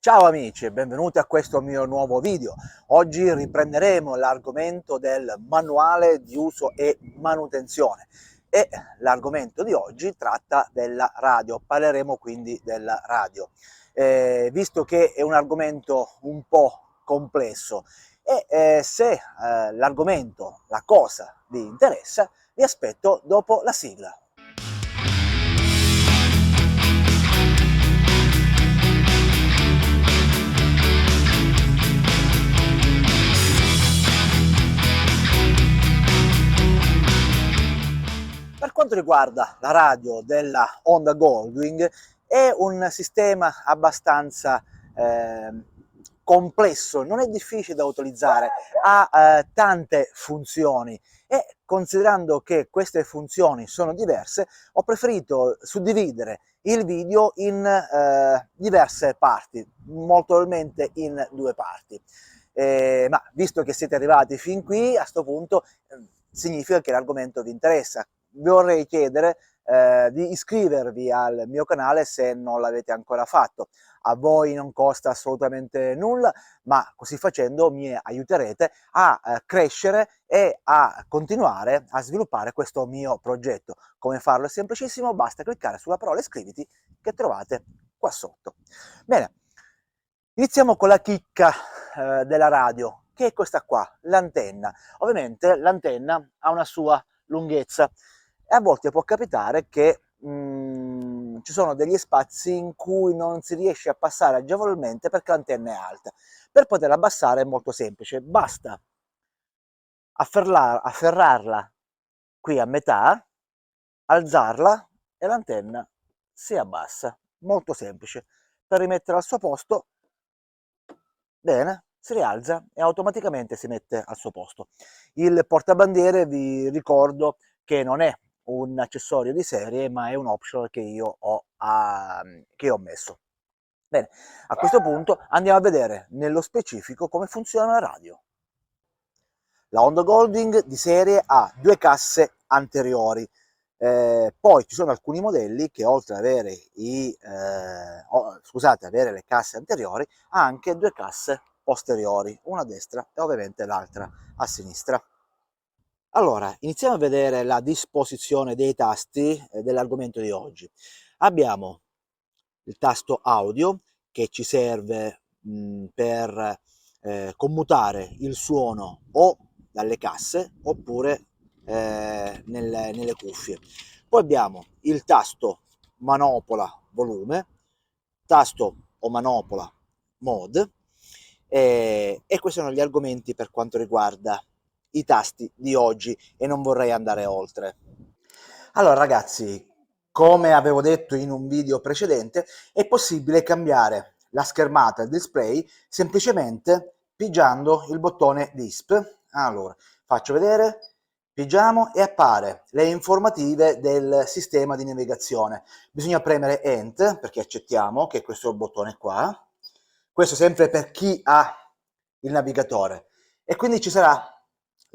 Ciao amici e benvenuti a questo mio nuovo video. Oggi riprenderemo l'argomento del manuale di uso e manutenzione e l'argomento di oggi tratta della radio, parleremo quindi della radio. Visto che è un argomento un po' complesso e se l'argomento, la cosa vi interessa, vi aspetto dopo la sigla. Per quanto riguarda la radio della Onda Goldwing, è un sistema abbastanza complesso, non è difficile da utilizzare, ha tante funzioni e considerando che queste funzioni sono diverse, ho preferito suddividere il video in diverse parti, molto probabilmente in due parti. Ma visto che siete arrivati fin qui, a questo punto significa che l'argomento vi interessa. Vi vorrei chiedere di iscrivervi al mio canale se non l'avete ancora fatto. A voi non costa assolutamente nulla, ma così facendo mi aiuterete a crescere e a continuare a sviluppare questo mio progetto. Come farlo è semplicissimo, basta cliccare sulla parola iscriviti che trovate qua sotto. Bene, iniziamo con la chicca della radio, che è questa qua, l'antenna. Ovviamente l'antenna ha una sua lunghezza e a volte può capitare che ci sono degli spazi in cui non si riesce a passare agevolmente perché l'antenna è alta. Per poterla abbassare è molto semplice, basta afferrarla qui a metà, alzarla e l'antenna si abbassa. Molto semplice. Per rimetterla al suo posto, bene, si rialza e automaticamente si mette al suo posto. Il portabandiere vi ricordo che non è un accessorio di serie, ma è un optional che io ho messo. Bene, a questo punto andiamo a vedere nello specifico come funziona la radio. La Onda Goldwing di serie ha due casse anteriori, poi ci sono alcuni modelli che oltre ad avere avere le casse anteriori, ha anche due casse posteriori, una a destra e ovviamente l'altra a sinistra. Allora, iniziamo a vedere la disposizione dei tasti dell'argomento di oggi. Abbiamo il tasto audio che ci serve per commutare il suono o dalle casse oppure nelle cuffie. Poi abbiamo il tasto manopola volume, tasto o manopola mode e questi sono gli argomenti per quanto riguarda i tasti di oggi e non vorrei andare oltre. Allora ragazzi, come avevo detto in un video precedente, è possibile cambiare la schermata del display semplicemente pigiando il bottone DISP. Allora, faccio vedere, pigiamo e appare le informative del sistema di navigazione. Bisogna premere Enter perché accettiamo che questo è il bottone qua. Questo sempre per chi ha il navigatore. E quindi ci sarà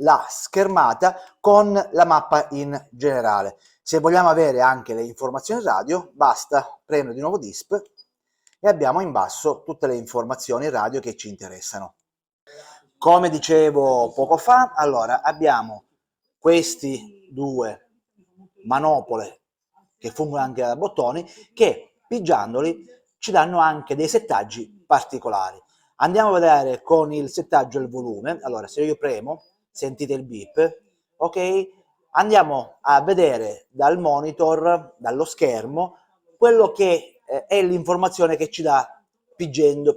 la schermata con la mappa in generale. Se vogliamo avere anche le informazioni radio, basta premere di nuovo DISP e abbiamo in basso tutte le informazioni radio che ci interessano. Come dicevo poco fa, allora abbiamo questi due manopole che fungono anche da bottoni che pigiandoli ci danno anche dei settaggi particolari. Andiamo a vedere con il settaggio del volume. Allora, se io premo, sentite il beep, ok? Andiamo a vedere dal monitor, dallo schermo, quello che è l'informazione che ci dà piggendo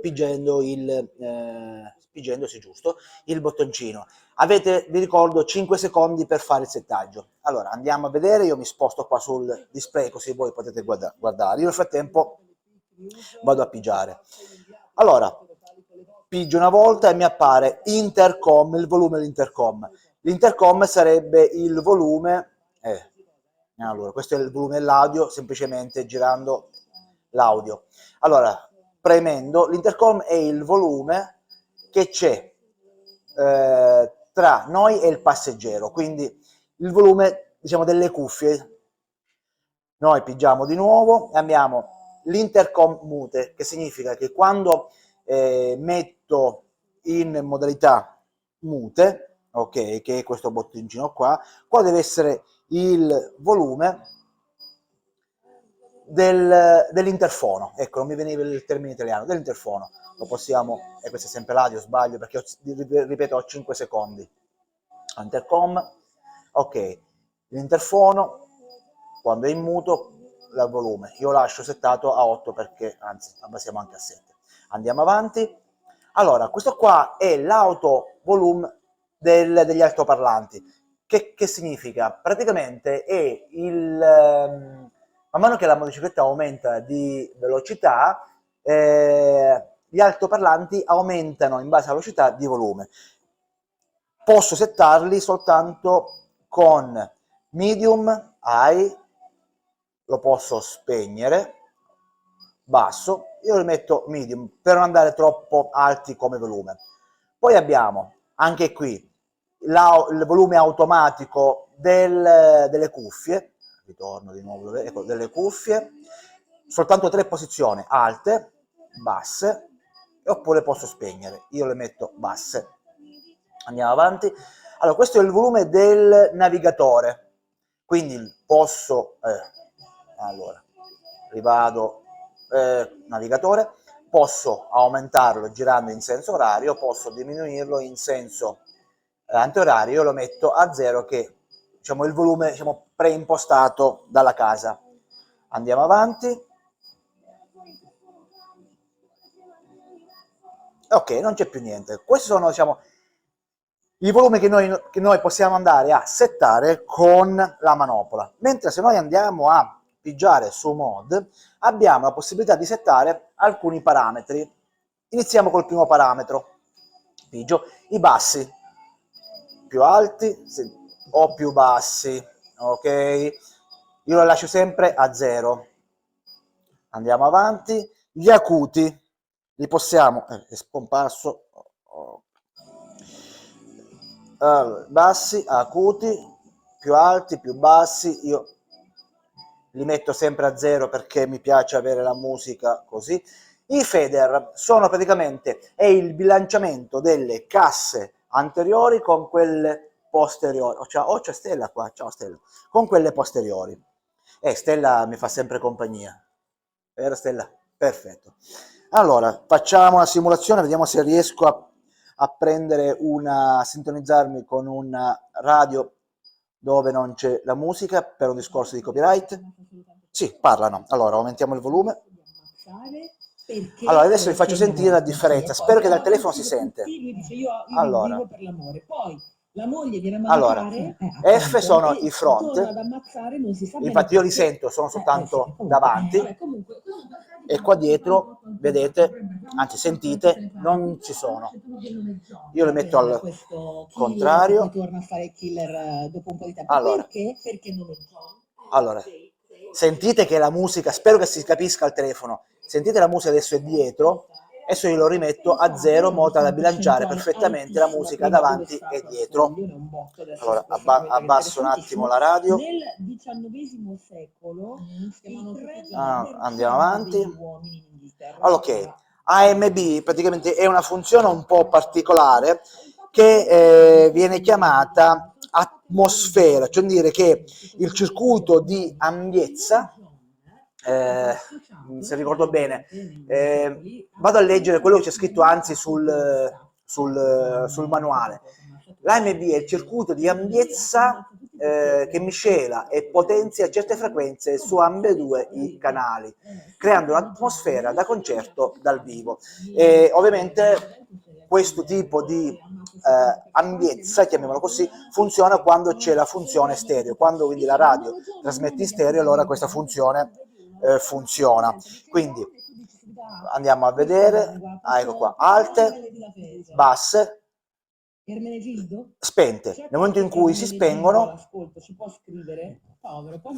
il bottoncino. Avete, vi ricordo, 5 secondi per fare il settaggio. Allora, andiamo a vedere, io mi sposto qua sul display così voi potete guardare. Io nel frattempo vado a pigiare. Allora, pigio una volta e mi appare intercom, il volume dell'intercom. L'intercom sarebbe il volume, allora questo è il volume dell'audio, semplicemente girando l'audio. Allora, premendo, l'intercom è il volume che c'è tra noi e il passeggero, quindi il volume, diciamo, delle cuffie. Noi pigiamo di nuovo e andiamo l'intercom mute, che significa che quando metto in modalità mute, ok, che è questo bottoncino qua deve essere il volume dell'interfono, ecco, non mi veniva il termine italiano, dell'interfono. Lo possiamo, e questo è sempre l'audio, sbaglio perché ripeto, ho 5 secondi. Intercom, ok, l'interfono quando è in muto il volume, io lascio settato a 8 perché, anzi, abbassiamo anche a 7. Andiamo avanti. Allora, questo qua è l'auto volume degli altoparlanti. Che significa? Praticamente è man mano che la motocicletta aumenta di velocità, gli altoparlanti aumentano in base alla velocità di volume. Posso settarli soltanto con medium, high, lo posso spegnere, basso, io li metto medium per non andare troppo alti come volume. Poi abbiamo anche qui il volume automatico delle cuffie, ritorno di nuovo, ecco, delle cuffie, soltanto 3 posizioni, alte, basse, oppure posso spegnere, io le metto basse. Andiamo avanti. Allora, questo è il volume del navigatore, quindi posso, allora, rivado navigatore, posso aumentarlo girando in senso orario, posso diminuirlo in senso antiorario, io lo metto a 0 che diciamo il volume diciamo, preimpostato dalla casa. Andiamo avanti. Ok, non c'è più niente. Questi sono diciamo i volumi che noi possiamo andare a settare con la manopola. Mentre se noi andiamo a pigiare su mod, abbiamo la possibilità di settare alcuni parametri. Iniziamo col primo parametro. Pigio i bassi, più alti o più bassi, ok? Io lo lascio sempre a 0. Andiamo avanti. Gli acuti li possiamo, è scomparso, allora, bassi, acuti, più alti, più bassi, io li metto sempre a 0 perché mi piace avere la musica così. I fader sono praticamente è il bilanciamento delle casse anteriori con quelle posteriori. C'è Stella qua, ciao Stella, con quelle posteriori. Stella mi fa sempre compagnia. Vero Stella? Perfetto. Allora, facciamo una simulazione, vediamo se riesco a prendere a sintonizzarmi con una radio dove non c'è la musica per un discorso di copyright. Sì, parlano. Allora, aumentiamo il volume. Allora, adesso vi faccio sentire la differenza. Spero che dal telefono si sente. Allora, la moglie viene a allora mancare, F sono i front, infatti io li sento, sono soltanto davanti, e qua dietro, vedete, anzi sentite, non ci sono. Io le metto al contrario. poi torna a fare il killer dopo un po' di tempo. Allora, Perché non lo so. allora, sentite che la musica, spero che si capisca al telefono, sentite la musica adesso è dietro, adesso io lo rimetto a 0 in modo da bilanciare perfettamente la musica davanti e dietro. Allora, abbasso un attimo la radio. Nel XIX secolo andiamo avanti. Allora, ok, AMB praticamente è una funzione un po' particolare che viene chiamata atmosfera, cioè dire che il circuito di ambiezza, se ricordo bene, vado a leggere quello che c'è scritto anzi sul manuale. L'AMB è il circuito di ambiezza che miscela e potenzia certe frequenze su ambedue i canali, creando un'atmosfera da concerto dal vivo. E ovviamente questo tipo di ambiezza, chiamiamolo così, funziona quando c'è la funzione stereo, quando quindi la radio trasmette in stereo, allora questa funzione funziona. Quindi andiamo a vedere, ecco qua, alte, basse, spente. Nel momento in cui si spengono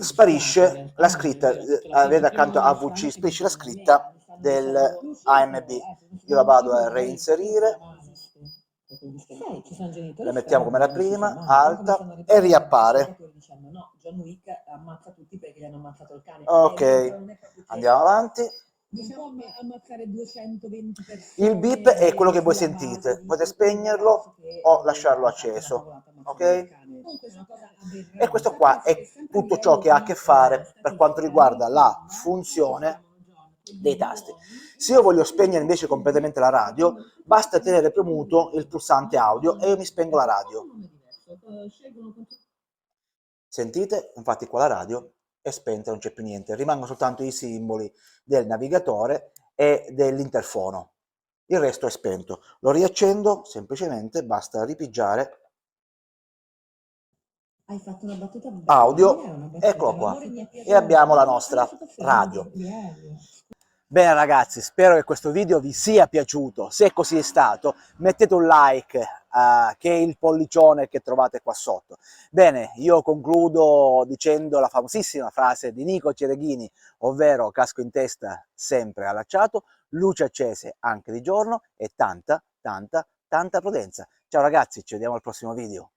sparisce la scritta, vedete accanto a VC, sparisce la scritta dell'AMB. Io la vado a reinserire, la mettiamo come la prima, alta, e riappare. Ok, Andiamo avanti. Diciamo ammazzare 220 persone. Il beep è quello che voi sulla sentite, base di potete questo spegnerlo ragazzo che, o lasciarlo ha fatto una acceso, cavolata ok? amatoriale. Comunque è una cosa E questo aberrante. qua è Penso che sempre a tutto ciò livello che ha a che fare per quanto riguarda la statistica, funzione no? dei tasti. Se io voglio spegnere invece completamente la radio, basta tenere premuto il pulsante audio e io mi spengo la radio. Sentite? Infatti qua la radio è spenta, non c'è più niente, rimangono soltanto i simboli del navigatore e dell'interfono. Il resto è spento. Lo riaccendo, semplicemente basta ripigiare Hai fatto una battuta bella, audio, non era una battuta, eccolo qua, l'amore mi è e piaciuto. abbiamo la Mi è nostra piaciuto radio. Diario. Bene ragazzi, spero che questo video vi sia piaciuto. Se così è stato, mettete un like, che è il pollicione che trovate qua sotto. Bene, io concludo dicendo la famosissima frase di Nico Cereghini, ovvero casco in testa sempre allacciato, luci accese anche di giorno e tanta, tanta, tanta prudenza. Ciao ragazzi, ci vediamo al prossimo video.